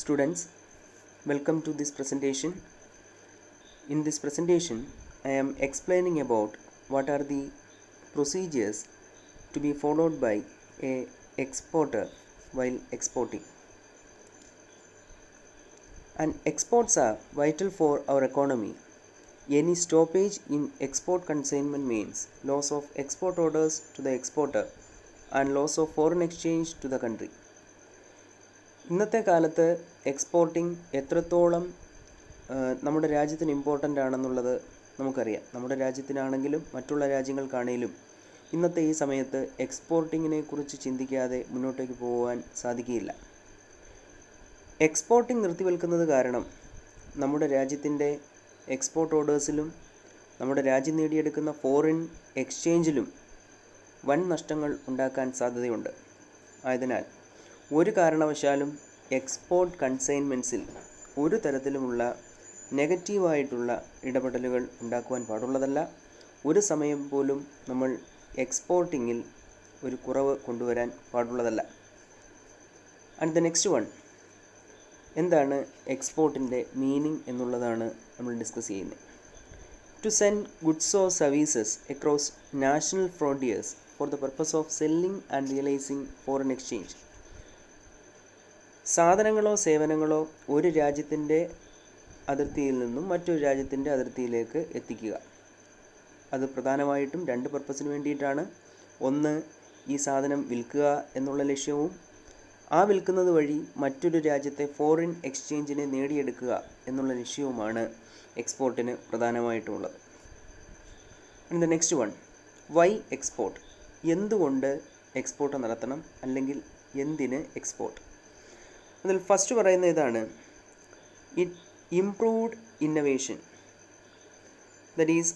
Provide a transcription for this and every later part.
Students, welcome to this presentation. In this presentation, I am explaining about what are the procedures to be followed by a exporter while exporting. And exports are vital for our economy. Any stoppage in export consignment means loss of export orders to the exporter and loss of foreign exchange to the country. ഇന്നത്തെ കാലത്ത് exporting എത്രത്തോളം നമ്മുടെ രാജ്യത്തിന് important ആണെന്നുള്ളത് നമുക്കറിയാം. നമ്മുടെ രാജ്യത്തിനാണെങ്കിലും മറ്റുള്ള രാജ്യങ്ങൾക്കാണെങ്കിലും ഇന്നത്തെ ഈ സമയത്ത് എക്സ്പോർട്ടിങ്ങിനെ കുറിച്ച് ചിന്തിക്കാതെ മുന്നോട്ടേക്ക് പോകുവാൻ സാധിക്കുകയില്ല. എക്സ്പോർട്ടിംഗ് നിർത്തിവെക്കുന്നത് കാരണം നമ്മുടെ രാജ്യത്തിൻ്റെ എക്സ്പോർട്ട് ഓർഡേഴ്സിലും നമ്മുടെ രാജ്യം നേടിയെടുക്കുന്ന ഫോറിൻ എക്സ്ചേഞ്ചിലും വൻ നഷ്ടങ്ങൾ ഉണ്ടാക്കാൻ സാധ്യതയുണ്ട്. ആയതിനാൽ ഒരു കാരണവശാലും എക്സ്പോർട്ട് കൺസൈൻമെൻറ്റ്സിൽ ഒരു തരത്തിലുമുള്ള നെഗറ്റീവായിട്ടുള്ള ഇടപെടലുകൾ ഉണ്ടാക്കുവാൻ പാടുള്ളതല്ല. ഒരു സമയം പോലും നമ്മൾ എക്സ്പോർട്ടിങ്ങിൽ ഒരു കുറവ് കൊണ്ടുവരാൻ പാടുള്ളതല്ല. ആൻഡ് ദ നെക്സ്റ്റ് വൺ, എന്താണ് എക്സ്പോർട്ടിൻ്റെ മീനിങ് എന്നുള്ളതാണ് നമ്മൾ ഡിസ്കസ് ചെയ്യുന്നത്. To send goods or services across national frontiers for the purpose of selling and realising foreign exchange. സാധനങ്ങളോ സേവനങ്ങളോ ഒരു രാജ്യത്തിൻ്റെ അതിർത്തിയിൽ നിന്നും മറ്റൊരു രാജ്യത്തിൻ്റെ അതിർത്തിയിലേക്ക് എത്തിക്കുക. അത് പ്രധാനമായിട്ടും രണ്ട് പർപ്പസിന് വേണ്ടിയിട്ടാണ്. ഒന്ന്, ഈ സാധനം വിൽക്കുക എന്നുള്ള ലക്ഷ്യവും ആ വിൽക്കുന്നത് വഴി മറ്റൊരു രാജ്യത്തെ ഫോറിൻ എക്സ്ചേഞ്ചിനെ നേടിയെടുക്കുക എന്നുള്ള ലക്ഷ്യവുമാണ് എക്സ്പോർട്ടിന് പ്രധാനമായിട്ടുള്ളത്. And the next one, why export? എന്തുകൊണ്ട് എക്സ്പോർട്ട് നടത്തണം, അല്ലെങ്കിൽ എന്തിന് എക്സ്പോർട്ട്? അതിൽ ഫസ്റ്റ് പറയുന്ന ഇതാണ്, it improved innovation. That is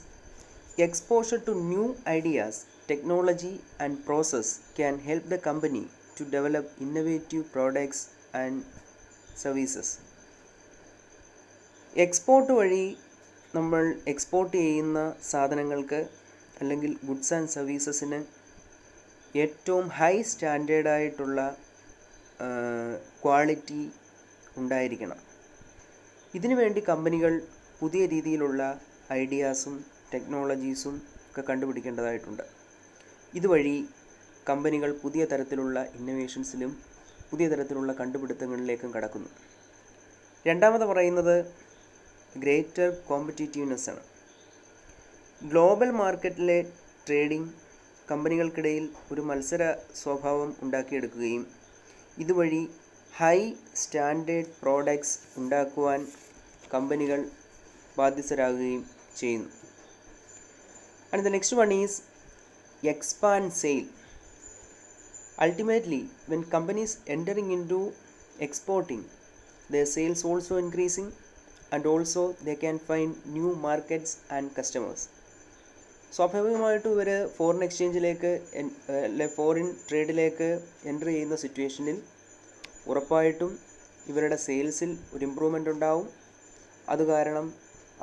exposure to new ideas, technology and process can help the company to develop innovative products and services. Export വഴി നമ്മൾ export ചെയ്യുന്ന സാധനങ്ങൾക്ക് അല്ലെങ്കിൽ ഗുഡ്സ് ആൻഡ് സർവീസസിന് ഏറ്റവും ഹൈ സ്റ്റാൻഡേർഡായിട്ടുള്ള ക്വാളിറ്റി ഉണ്ടായിരിക്കണം. ഇതിനു വേണ്ടി കമ്പനികൾ പുതിയ രീതിയിലുള്ള ഐഡിയാസും ടെക്നോളജീസും ഒക്കെ കണ്ടുപിടിക്കേണ്ടതായിട്ടുണ്ട്. ഇതുവഴി കമ്പനികൾ പുതിയ തരത്തിലുള്ള ഇന്നൊവേഷൻസിലും പുതിയ തരത്തിലുള്ള കണ്ടുപിടുത്തങ്ങളിലേക്കും കടക്കുന്നു. രണ്ടാമത് പറയുന്നത് ഗ്രേറ്റർ കോമ്പറ്റീറ്റീവ്നെസ് ആണ്. ഗ്ലോബൽ മാർക്കറ്റിലെ ട്രേഡിംഗ് കമ്പനികൾക്കിടയിൽ ഒരു മത്സര സ്വഭാവം ഉണ്ടാക്കിയെടുക്കുകയും ഇതുവഴി ഹൈ സ്റ്റാൻഡേർഡ് പ്രോഡക്ട്സ് ഉണ്ടാക്കുവാൻ കമ്പനികൾ ബാധ്യസ്ഥരാകുകയും ചെയ്യുന്നു. And the next one is expand sale. Ultimately, when companies entering into exporting, their sales also increasing, and also they can find new markets and customers. സ്വാഭാവികമായിട്ടും ഇവർ ഫോറിൻ എക്സ്ചേഞ്ചിലേക്ക് ഫോറിൻ ട്രേഡിലേക്ക് എൻ്റർ ചെയ്യുന്ന സിറ്റുവേഷനിൽ ഉറപ്പായിട്ടും ഇവരുടെ സെയിൽസിൽ ഒരു ഇമ്പ്രൂവ്മെൻ്റ് ഉണ്ടാവും. അത് കാരണം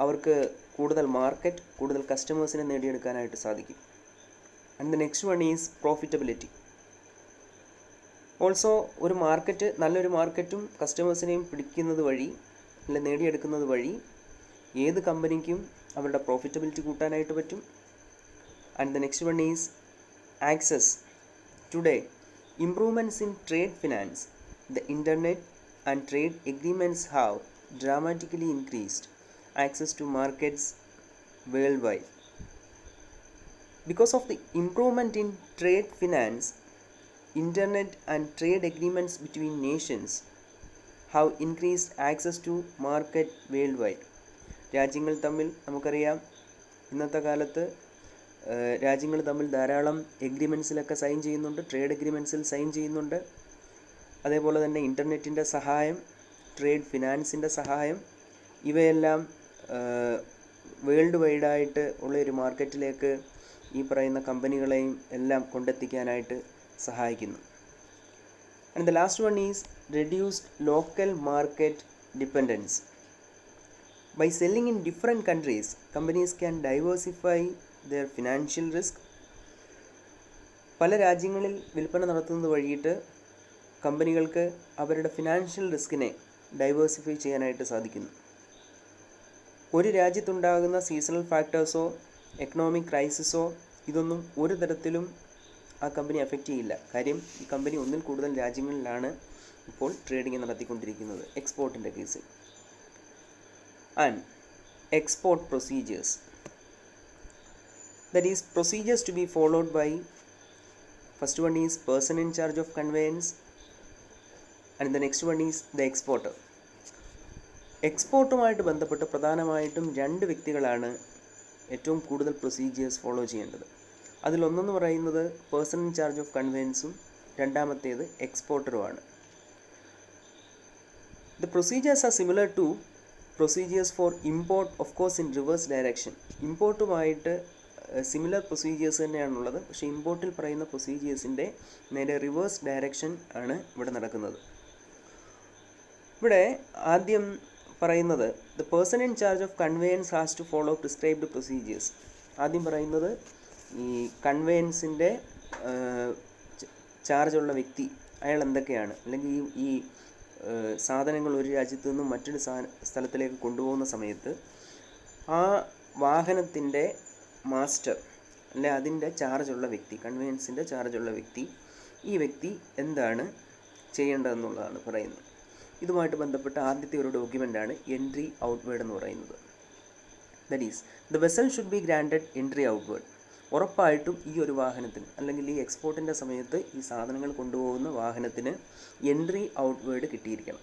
അവർക്ക് കൂടുതൽ മാർക്കറ്റ്, കൂടുതൽ കസ്റ്റമേഴ്സിനെ നേടിയെടുക്കാനായിട്ട് സാധിക്കും. And the next one is profitability. Also ഒരു മാർക്കറ്റ്, നല്ലൊരു മാർക്കറ്റും കസ്റ്റമേഴ്സിനെയും പിടിക്കുന്നത് വഴി അല്ലെ നേടിയെടുക്കുന്നത് വഴി ഏത് കമ്പനിക്കും അവരുടെ പ്രോഫിറ്റബിലിറ്റി കൂട്ടാനായിട്ട് പറ്റും. And the next one is access. Today improvements in trade finance, the internet and trade agreements have dramatically increased access to markets worldwide. Because of the improvement in trade finance, internet and trade agreements between nations have increased access to market worldwide. രാജ്യങ്ങൾ തമ്മിൽ നമുക്കറിയാം, ഇന്നത്തെ കാലത്ത് രാജ്യങ്ങൾ തമ്മിൽ ധാരാളം എഗ്രിമെൻറ്റ്സിലൊക്കെ sign ചെയ്യുന്നുണ്ട്, trade എഗ്രിമെൻറ്റ്സിൽ sign ചെയ്യുന്നുണ്ട്. അതേപോലെ തന്നെ ഇൻ്റർനെറ്റിൻ്റെ സഹായം, ട്രേഡ് ഫിനാൻസിൻ്റെ സഹായം, ഇവയെല്ലാം വേൾഡ് വൈഡായിട്ട് ഉള്ള ഒരു മാർക്കറ്റിലേക്ക് ഈ പറയുന്ന കമ്പനികളെയും എല്ലാം കൊണ്ടെത്തിക്കാനായിട്ട് സഹായിക്കുന്നു. And the last one is reduced local market dependence. By selling in different countries, companies can diversify their financial risk. പല രാജ്യങ്ങളിൽ വിൽപ്പന നടത്തുന്നത് വഴിയിട്ട് കമ്പനികൾക്ക് അവരുടെ ഫിനാൻഷ്യൽ റിസ്കിനെ ഡൈവേഴ്സിഫൈ ചെയ്യാനായിട്ട് സാധിക്കുന്നു. ഒരു രാജ്യത്തുണ്ടാകുന്ന സീസണൽ ഫാക്ടേഴ്സോ എക്കണോമിക് ക്രൈസിസോ ഇതൊന്നും ഒരു തരത്തിലും ആ കമ്പനി അഫക്റ്റ് ചെയ്യില്ല. കാര്യം ഈ കമ്പനി ഒന്നിൽ കൂടുതൽ രാജ്യങ്ങളിലാണ് ഇപ്പോൾ ട്രേഡിംഗ് നടത്തിക്കൊണ്ടിരിക്കുന്നത് എക്സ്പോർട്ടിൻ്റെ കേസിൽ. And export procedures, that is procedures to be followed by, first one is person in charge of conveyance and the next one is the exporter. എക്സ്പോർട്ടുമായിട്ട് ബന്ധപ്പെട്ട് പ്രധാനമായിട്ടും രണ്ട് വ്യക്തികളാണ് ഏറ്റവും കൂടുതൽ പ്രൊസീജിയേഴ്സ് ഫോളോ ചെയ്യേണ്ടത്. അതിലൊന്നെന്ന് പറയുന്നത് പേഴ്സൺ ഇൻ ചാർജ് ഓഫ് കൺവെയൻസും രണ്ടാമത്തേത് എക്സ്പോർട്ടറുമാണ്. The procedures are similar to procedures for import, of course in reverse direction. ഇമ്പോർട്ടുമായിട്ട് സിമിലർ പ്രൊസീജിയേഴ്സ് തന്നെയാണുള്ളത്. പക്ഷേ ഇമ്പോർട്ടിൽ പറയുന്ന പ്രൊസീജിയേഴ്സിൻ്റെ നേരെ റിവേഴ്സ് ഡയറക്ഷൻ ആണ് ഇവിടെ നടക്കുന്നത്. ഇവിടെ ആദ്യം പറയുന്നത് the person in charge of conveyance has to follow prescribed procedures. ആദ്യം പറയുന്നത് ഈ കൺവെയൻസിൻ്റെ ചാർജുള്ള വ്യക്തി അയാൾ എന്തൊക്കെയാണ്, അല്ലെങ്കിൽ ഈ സാധനങ്ങൾ ഒരു രാജ്യത്തു നിന്നും മറ്റൊരു സ്ഥലത്തിലേക്ക് കൊണ്ടുപോകുന്ന സമയത്ത് ആ വാഹനത്തിൻ്റെ മാസ്റ്റർ അല്ലെ അതിൻ്റെ ചാർജുള്ള വ്യക്തി, കൺവെയൻസിൻ്റെ ചാർജുള്ള വ്യക്തി, ഈ വ്യക്തി എന്താണ് ചെയ്യേണ്ടതെന്നുള്ളതാണ് പറയുന്നത്. ഇതുമായിട്ട് ബന്ധപ്പെട്ട ആദ്യത്തെ ഒരു ഡോക്യുമെൻ്റാണ് എൻട്രി ഔട്ട്വേർഡ് എന്ന് പറയുന്നത്. That is the vessel should be granted entry outward. ഉറപ്പായിട്ടും ഈ ഒരു വാഹനത്തിന് അല്ലെങ്കിൽ ഈ എക്സ്പോർട്ടിൻ്റെ സമയത്ത് ഈ സാധനങ്ങൾ കൊണ്ടുപോകുന്ന വാഹനത്തിന് എൻട്രി ഔട്ട്വേർഡ് കിട്ടിയിരിക്കണം.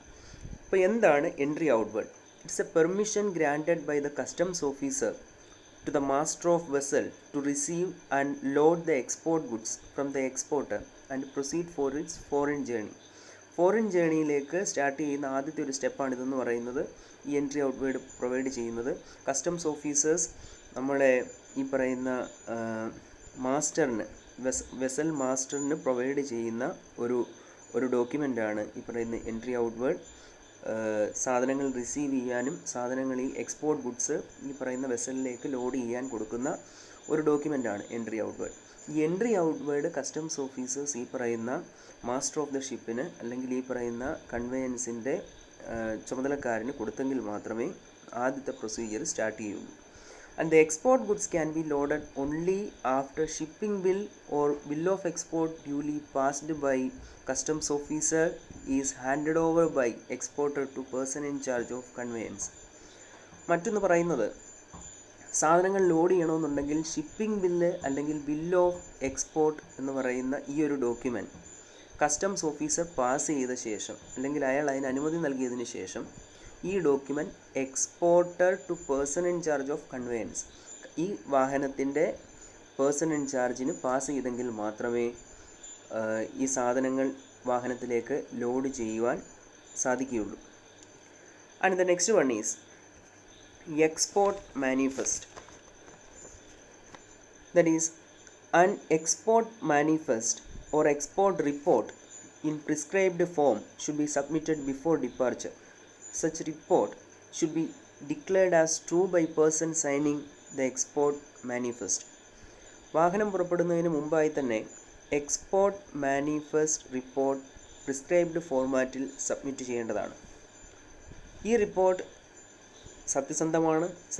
അപ്പോൾ എന്താണ് entry outward? It's a permission granted by the customs officer to the master of vessel to receive and load the export goods from the exporter and proceed for its foreign journey. Foreign ജേണിയിലേക്ക് start ചെയ്യുന്ന ആദ്യത്തെ ഒരു സ്റ്റെപ്പാണ് ഇതെന്ന് പറയുന്നത്. ഈ entry outward provide ചെയ്യുന്നത് customs officers നമ്മളെ ഈ പറയുന്ന മാസ്റ്ററിന് വെസൽ മാസ്റ്ററിന് പ്രൊവൈഡ് ചെയ്യുന്ന ഒരു ഡോക്യുമെൻ്റാണ് ഈ പറയുന്ന എൻട്രി ഔട്ട്വേർഡ്. സാധനങ്ങൾ റിസീവ് ചെയ്യാനും സാധനങ്ങൾ ഈ എക്സ്പോർട്ട് ഗുഡ്സ് ഈ പറയുന്ന വെസലിലേക്ക് ലോഡ് ചെയ്യാൻ കൊടുക്കുന്ന ഒരു ഡോക്യുമെൻ്റാണ് എൻട്രി ഔട്ട്വേർഡ്. ഈ എൻട്രി ഔട്ട്വേർഡ് കസ്റ്റംസ് ഓഫീസേഴ്സ് ഈ പറയുന്ന മാസ്റ്റർ ഓഫ് ദ ഷിപ്പിന് അല്ലെങ്കിൽ ഈ പറയുന്ന കൺവെയൻസിൻ്റെ ചുമതലക്കാരന് കൊടുത്തെങ്കിൽ മാത്രമേ ആദ്യത്തെ പ്രൊസീജിയർ സ്റ്റാർട്ട് ചെയ്യുള്ളൂ. And the export goods can be loaded only after shipping bill or bill of export duly passed by customs officer is handed over by exporter to person in charge of conveyance. മറ്റൊന്ന് പറയുന്നത് സാധനങ്ങൾ load ചെയ്യണമെന്നുണ്ടെങ്കിൽ shipping bill അല്ലെങ്കിൽ bill of export എന്ന് പറയുന്ന ഈ ഒരു document customs officer pass ചെയ്ത ശേഷം അല്ലെങ്കിൽ അയാൾ അതിന് അനുമതി നൽകിയതിന് ശേഷം ഈ document exporter to person in charge of conveyance ഈ വാഹനത്തിൻ്റെ പേഴ്സൺ ഇൻ ചാർജിന് പാസ് ചെയ്തെങ്കിൽ മാത്രമേ ഈ സാധനങ്ങൾ വാഹനത്തിലേക്ക് ലോഡ് ചെയ്യുവാൻ സാധിക്കുകയുള്ളൂ. And the next one is export manifest. That is an export manifest or export report in prescribed form should be submitted before departure. Such report should be declared as true by person signing the export manifest. വാഹനം പുറപ്പെടുന്നതിന് മുമ്പായി തന്നെ export manifest report prescribed ഫോർമാറ്റിൽ submit ചെയ്യേണ്ടതാണ്. ഈ report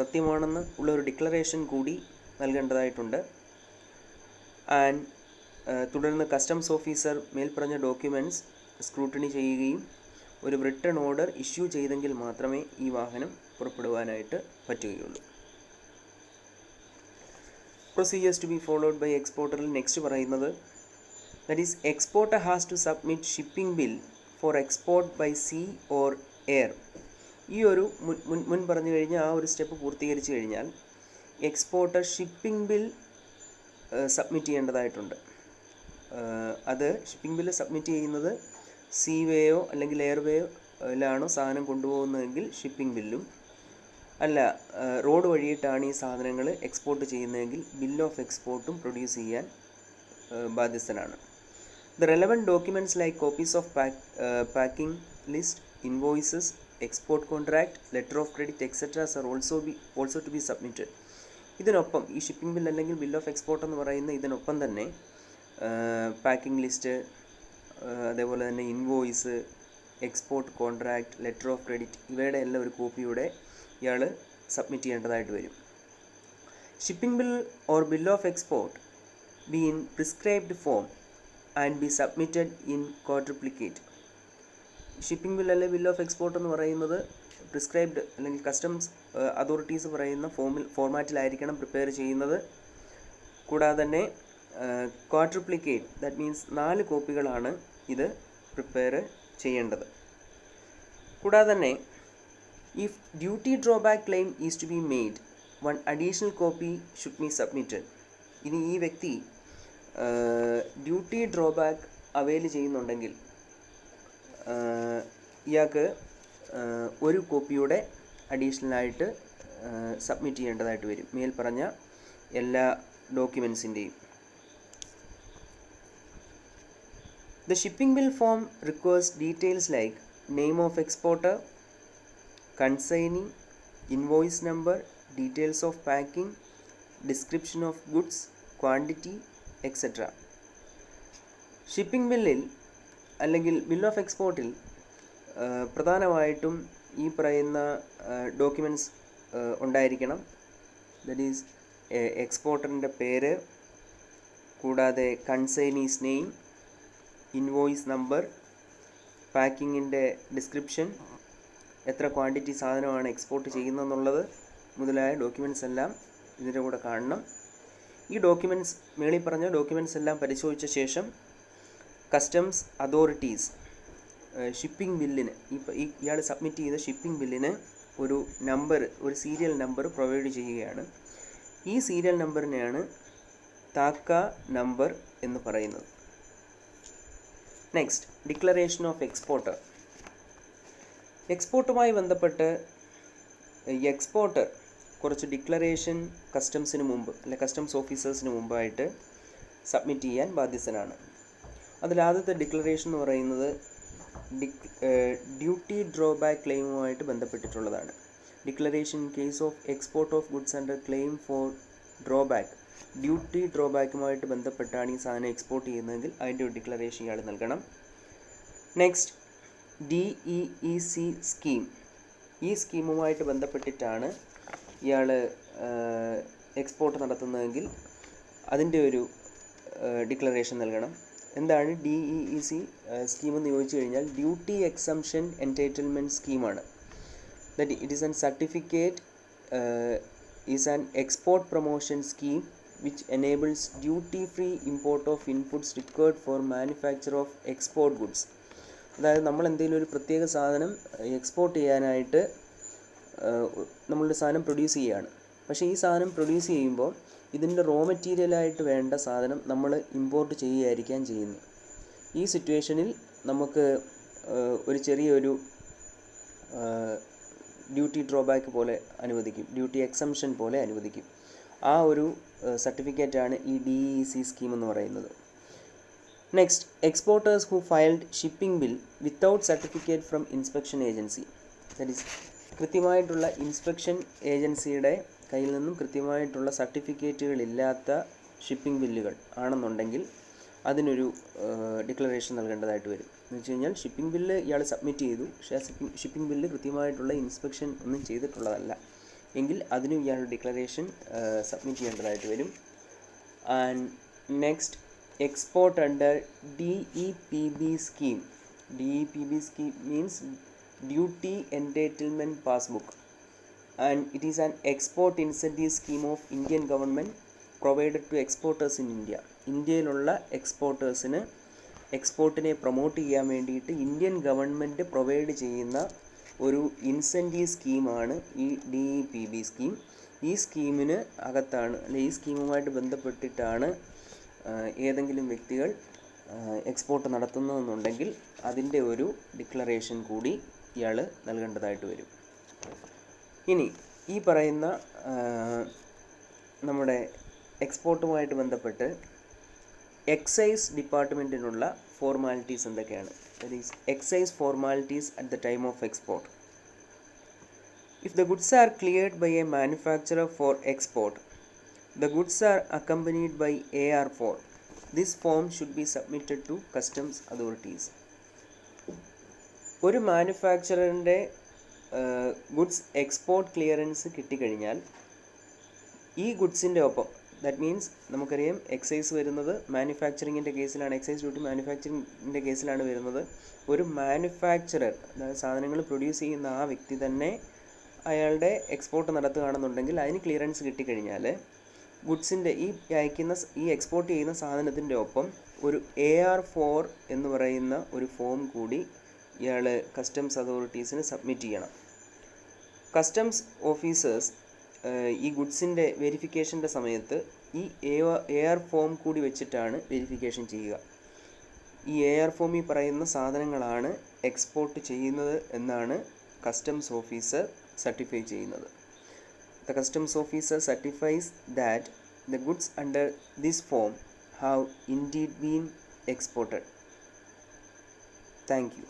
സത്യമാണെന്ന് ഉള്ള ഒരു ഡിക്ലറേഷൻ കൂടി നൽകേണ്ടതായിട്ടുണ്ട്. ആൻഡ് തുടർന്ന് കസ്റ്റംസ് ഓഫീസർ മേൽപ്പറഞ്ഞ ഡോക്യുമെൻറ്റ്സ് സ്ക്രൂട്ടണി ചെയ്യുകയും ഒരു റിട്ടേൺ ഓർഡർ ഇഷ്യൂ ചെയ്തെങ്കിൽ മാത്രമേ ഈ വാഹനം പുറപ്പെടുവാനായിട്ട് പറ്റുകയുള്ളൂ. Procedures to be followed by എക്സ്പോർട്ടറിൽ നെക്സ്റ്റ് പറയുന്നത് that is exporter has to submit shipping bill for export by sea or air. ഈ ഒരു മുൻ പറഞ്ഞു കഴിഞ്ഞാൽ ആ ഒരു സ്റ്റെപ്പ് പൂർത്തീകരിച്ച് കഴിഞ്ഞാൽ എക്സ്പോർട്ടർ ഷിപ്പിംഗ് ബിൽ സബ്മിറ്റ് ചെയ്യേണ്ടതായിട്ടുണ്ട്. അത് ഷിപ്പിംഗ് ബില്ല് സബ്മിറ്റ് ചെയ്യുന്നത് സീ വേയോ അല്ലെങ്കിൽ എയർ വേയിലാണോ സാധനം കൊണ്ടുപോകുന്നതെങ്കിൽ ഷിപ്പിംഗ് ബില്ലും, അല്ല റോഡ് വഴിയിട്ടാണ് ഈ സാധനങ്ങൾ എക്സ്പോർട്ട് ചെയ്യുന്നതെങ്കിൽ ബിൽ ഓഫ് എക്സ്പോർട്ടും പ്രൊഡ്യൂസ് ചെയ്യാൻ ബാധ്യസ്ഥനാണ്. The relevant documents like copies of packing list, invoices, export contract, letter of credit etceteras are also to be submitted. ഇതിനൊപ്പം ഈ ഷിപ്പിംഗ് ബിൽ അല്ലെങ്കിൽ ബിൽ ഓഫ് എക്സ്പോർട്ട് എന്ന് പറയുന്ന ഇതിനൊപ്പം തന്നെ പാക്കിംഗ് ലിസ്റ്റ്, അതേപോലെ തന്നെ invoice, export contract, letter of credit ഇവയുടെ എല്ലാം ഒരു കോപ്പിയുടെ ഇയാൾ സബ്മിറ്റ് ചെയ്യേണ്ടതായിട്ട് വരും. Shipping bill or bill of export be in prescribed form and be submitted in ക്വാഡ്രുപ്ലിക്കേറ്റ്. Shipping bill അല്ലെങ്കിൽ ബിൽ ഓഫ് എക്സ്പോർട്ട് എന്ന് പറയുന്നത് പ്രിസ്ക്രൈബ്ഡ് അല്ലെങ്കിൽ കസ്റ്റംസ് അതോറിറ്റീസ് പറയുന്ന ഫോർമാറ്റിലായിരിക്കണം പ്രിപ്പയർ ചെയ്യുന്നത്. കൂടാതെ തന്നെ ക്വാഡ്രുപ്ലിക്കേറ്റ്, ദാറ്റ് മീൻസ് 4 കോപ്പികളാണ് ഇത് പ്രിപ്പയർ ചെയ്യേണ്ടത്. കൂടാതെ തന്നെ if duty drawback claim is to be made, 1 additional copy should be submitted. ഇനി ഈ വ്യക്തി ഡ്യൂട്ടി ഡ്രോബാക്ക് അവൈൽ ചെയ്യുന്നുണ്ടെങ്കിൽ ഇയാൾക്ക് ഒരു കോപ്പിയുടെ അഡീഷണലായിട്ട് സബ്മിറ്റ് ചെയ്യേണ്ടതായിട്ട് വരും മേൽ പറഞ്ഞ എല്ലാ ഡോക്യുമെൻസിൻ്റെയും. The shipping bill form requires details like name of exporter, consignee, invoice number, details of packing, description of goods, quantity, etc. Shipping ബില്ലിൽ അല്ലെങ്കിൽ ബിൽ ഓഫ് എക്സ്പോർട്ടിൽ പ്രധാനമായിട്ടും ഈ പറയുന്ന ഡോക്യുമെൻറ്റ്സ് ഉണ്ടായിരിക്കണം. ദറ്റ് ഈസ് എക്സ്പോർട്ടറിൻ്റെ പേര്, കൂടാതെ കൺസൈനീസ് നെയിം, ഇൻവോയ്സ് നമ്പർ, പാക്കിങ്ങിൻ്റെ ഡിസ്ക്രിപ്ഷൻ, എത്ര quantity സാധനമാണ് എക്സ്പോർട്ട് ചെയ്യുന്നതെന്നുള്ളത് മുതലായ ഡോക്യുമെൻറ്റ്സ് എല്ലാം ഇതിൻ്റെ കൂടെ കാണണം. ഈ ഡോക്യുമെൻറ്റ്സ് മേളിൽ പറഞ്ഞ ഡോക്യുമെൻറ്റ്സ് എല്ലാം പരിശോധിച്ച ശേഷം കസ്റ്റംസ് അതോറിറ്റീസ് ഷിപ്പിംഗ് ബില്ലിന് ഇയാൾ സബ്മിറ്റ് ചെയ്ത ഷിപ്പിംഗ് ബില്ലിന് ഒരു നമ്പർ, ഒരു സീരിയൽ നമ്പർ പ്രൊവൈഡ് ചെയ്യുകയാണ്. ഈ സീരിയൽ നമ്പറിനെയാണ് താക്ക നമ്പർ എന്ന് പറയുന്നത്. Next, declaration of exporter. എക്സ്പോർട്ടുമായി ബന്ധപ്പെട്ട് എക്സ്പോർട്ടർ കുറച്ച് ഡിക്ലറേഷൻ കസ്റ്റംസിന് മുമ്പ് അല്ലെ കസ്റ്റംസ് ഓഫീസേഴ്സിന് മുമ്പായിട്ട് സബ്മിറ്റ് ചെയ്യാൻ ബാധ്യസ്ഥനാണ്. അതിലാദ്യത്തെ ഡിക്ലറേഷൻ എന്ന് പറയുന്നത് ഡ്യൂട്ടി ഡ്രോബാക്ക് ക്ലെയിമുമായിട്ട് ബന്ധപ്പെട്ടിട്ടുള്ളതാണ്. Declaration in case of export of goods under claim for drawback. Duty ഡ്രോബാക്കുമായിട്ട് ബന്ധപ്പെട്ടാണ് ഈ സാധനം എക്സ്പോർട്ട് ചെയ്യുന്നതെങ്കിൽ അതിൻ്റെ ഒരു ഡിക്ലറേഷൻ ഇയാൾ നൽകണം. Next, DEEC scheme. ഈ സ്കീമുമായിട്ട് ബന്ധപ്പെട്ടിട്ടാണ് ഇയാൾ എക്സ്പോർട്ട് നടത്തുന്നതെങ്കിൽ അതിൻ്റെ ഒരു ഡിക്ലറേഷൻ നൽകണം. എന്താണ് DEEC സ്കീം എന്ന് ചോദിച്ചു കഴിഞ്ഞാൽ ഡ്യൂട്ടി എക്സംഷൻ എൻറ്റൈറ്റിൽമെൻറ്റ് സ്കീമാണ്. That it is an certificate is an export promotion scheme which enables duty free import of inputs required for manufacture of export goods. അതായത് നമ്മൾ എന്തെങ്കിലും ഒരു പ്രത്യേക സാധനം എക്സ്പോർട്ട് ചെയ്യാനായിട്ട് നമ്മളൊരു സാധനം പ്രൊഡ്യൂസ് ചെയ്യുകയാണ്. പക്ഷേ ഈ സാധനം പ്രൊഡ്യൂസ് ചെയ്യുമ്പോൾ ഇതിൻ്റെ റോ മെറ്റീരിയലായിട്ട് വേണ്ട സാധനം നമ്മൾ ഇമ്പോർട്ട് ചെയ്യുകയായിരിക്കാൻ ചെയ്യുന്നത്. ഈ സിറ്റുവേഷനിൽ നമുക്ക് ഒരു ചെറിയൊരു ഡ്യൂട്ടി ഡ്രോബാക്ക് പോലെ അനുവദിക്കും, ഡ്യൂട്ടി എക്സംഷൻ പോലെ അനുവദിക്കും. ആ ഒരു സർട്ടിഫിക്കറ്റാണ് ഈ DEEC സ്കീം എന്ന് പറയുന്നത്. Next, exporters who filed shipping bill without certificate from inspection agency. That is കൃത്യമായിട്ടുള്ള ഇൻസ്പെക്ഷൻ ഏജൻസിയുടെ കയ്യിൽ നിന്നും കൃത്യമായിട്ടുള്ള സർട്ടിഫിക്കറ്റുകളില്ലാത്ത ഷിപ്പിംഗ് ബില്ലുകൾ ആണെന്നുണ്ടെങ്കിൽ അതിനൊരു ഡിക്ലറേഷൻ നൽകേണ്ടതായിട്ട് വരും. എന്ന് വെച്ച് കഴിഞ്ഞാൽ ഷിപ്പിംഗ് ബില്ല് ഇയാൾ സബ്മിറ്റ് ചെയ്തു, പക്ഷേ ഷിപ്പിംഗ് ബില്ല് കൃത്യമായിട്ടുള്ള ഇൻസ്പെക്ഷൻ ഒന്നും ചെയ്തിട്ടുള്ളതല്ല എങ്കിൽ അതിനും ഇയാൾ ഡിക്ലറേഷൻ സബ്മിറ്റ് ചെയ്യേണ്ടതായിട്ട് വരും. And next, export under DEPB scheme. DEPB scheme means Duty Entitlement Passbook, and it is an export incentive scheme of Indian government provided to exporters in India. ഇന്ത്യയിലുള്ള എക്സ്പോർട്ടേഴ്സിന് എക്സ്പോർട്ടിനെ promote ചെയ്യാൻ വേണ്ടിയിട്ട് Indian government provide ചെയ്യുന്ന ഒരു incentive സ്കീമാണ് ഈ DEPB scheme. ഈ സ്കീമിന് അകത്താണ് അല്ലെങ്കിൽ ഈ സ്കീമുമായിട്ട് ബന്ധപ്പെട്ടിട്ടാണ് ഏതെങ്കിലും വ്യക്തികൾ എക്സ്പോർട്ട് നടത്തുന്നതെന്നുണ്ടെങ്കിൽ അതിൻ്റെ ഒരു ഡിക്ലറേഷൻ കൂടി ഇയാൾ നൽകേണ്ടതായിട്ട് വരും. ഇനി ഈ പറയുന്ന നമ്മുടെ എക്സ്പോർട്ടുമായിട്ട് ബന്ധപ്പെട്ട് എക്സൈസ് ഡിപ്പാർട്ട്മെൻറ്റിനുള്ള ഫോർമാലിറ്റീസ് എന്തൊക്കെയാണ്? That is excise formalities at the time of export. If the goods are cleared by a manufacturer for export, the goods are accompanied by AR4. This form should be submitted to customs authorities. ഒരു മാനുഫാക്ചററിൻ്റെ goods export clearance കിട്ടിക്കഴിഞ്ഞാൽ ഈ ഗുഡ്സിൻ്റെ ഒപ്പം, that means നമുക്കറിയാം excise വരുന്നത് മാനുഫാക്ചറിങ്ങിൻ്റെ കേസിലാണ്, excise duty മാനുഫാക്ചറിങ്ങിൻ്റെ കേസിലാണ് വരുന്നത്. ഒരു മാനുഫാക്ചറർ, അതായത് സാധനങ്ങൾ പ്രൊഡ്യൂസ് ചെയ്യുന്ന ആ വ്യക്തി തന്നെ അയാളുടെ എക്സ്പോർട്ട് നടത്തുകയാണെന്നുണ്ടെങ്കിൽ അതിന് ക്ലിയറൻസ് കിട്ടിക്കഴിഞ്ഞാൽ ഗുഡ്സിൻ്റെ ഈ എക്സ്പോർട്ട് ചെയ്യുന്ന സാധനത്തിൻ്റെ ഒപ്പം ഒരു AR4 എന്ന് പറയുന്ന ഒരു ഫോം കൂടി ഇയാൾ കസ്റ്റംസ് അതോറിറ്റീസിന് സബ്മിറ്റ് ചെയ്യണം. കസ്റ്റംസ് ഓഫീസേഴ്സ് ഈ ഗുഡ്സിൻ്റെ വെരിഫിക്കേഷൻ്റെ സമയത്ത് ഈ AR ഫോം കൂടി വെച്ചിട്ടാണ് വെരിഫിക്കേഷൻ ചെയ്യുക. ഈ AR ഫോമിൽ പറയുന്ന സാധനങ്ങളാണ് എക്സ്പോർട്ട് ചെയ്യുന്നത് എന്നാണ് കസ്റ്റംസ് ഓഫീസർ സർട്ടിഫൈ ചെയ്യുന്നത്. The customs officer certifies that the goods under this form have indeed been exported. Thank you.